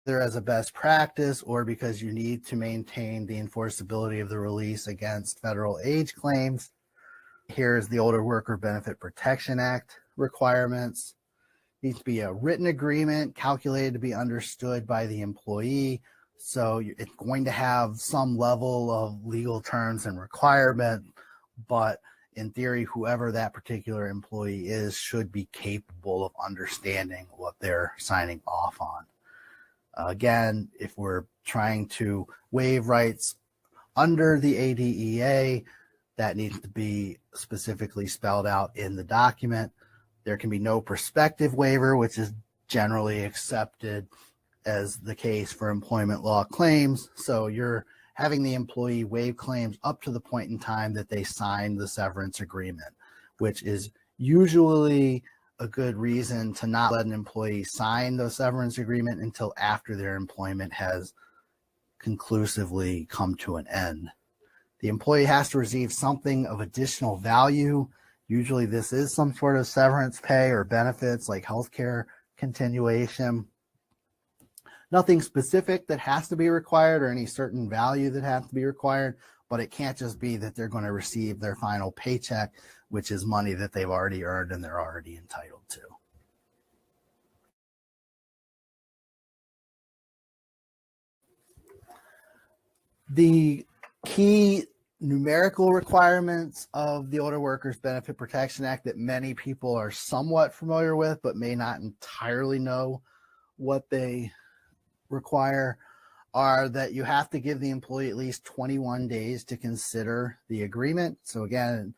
either as a best practice or because you need to maintain the enforceability of the release against federal age claims. Here's the Older Worker Benefit Protection Act requirements. It needs to be a written agreement calculated to be understood by the employee. So it's going to have some level of legal terms and requirement, but in theory, whoever that particular employee is should be capable of understanding what they're signing off on. Again, if we're trying to waive rights under the ADEA, that needs to be specifically spelled out in the document. There can be no prospective waiver, which is generally accepted as the case for employment law claims. So you're having the employee waive claims up to the point in time that they sign the severance agreement, which is usually a good reason to not let an employee sign the severance agreement until after their employment has conclusively come to an end. The employee has to receive something of additional value. Usually this is some sort of severance pay or benefits like healthcare continuation. Nothing specific that has to be required or any certain value that has to be required, but it can't just be that they're going to receive their final paycheck, which is money that they've already earned and they're already entitled to. The key numerical requirements of the Older Workers Benefit Protection Act that many people are somewhat familiar with, but may not entirely know what they require, are that you have to give the employee at least 21 days to consider the agreement. So again,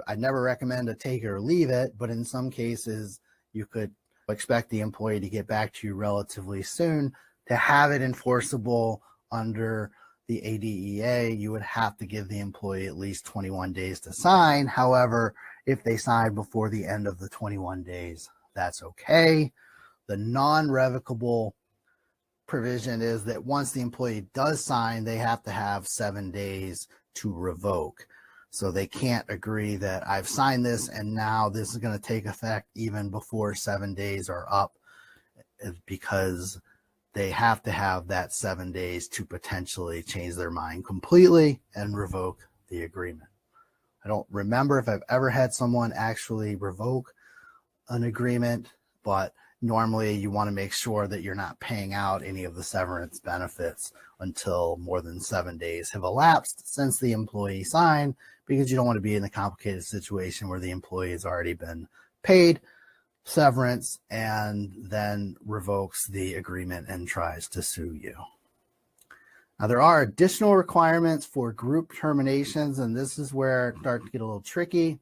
I'd never recommend a take it or leave it, but in some cases you could expect the employee to get back to you relatively soon. To have it enforceable under the ADEA, you would have to give the employee at least 21 days to sign. However, if they sign before the end of the 21 days, that's okay. The non-revocable provision is that once the employee does sign, they have to have 7 days to revoke. So they can't agree that I've signed this and now this is going to take effect even before 7 days are up, because they have to have that 7 days to potentially change their mind completely and revoke the agreement. I don't remember if I've ever had someone actually revoke an agreement, but normally you want to make sure that you're not paying out any of the severance benefits until more than 7 days have elapsed since the employee signed, because you don't want to be in a complicated situation where the employee has already been paid severance and then revokes the agreement and tries to sue you. Now, there are additional requirements for group terminations, and this is where it starts to get a little tricky.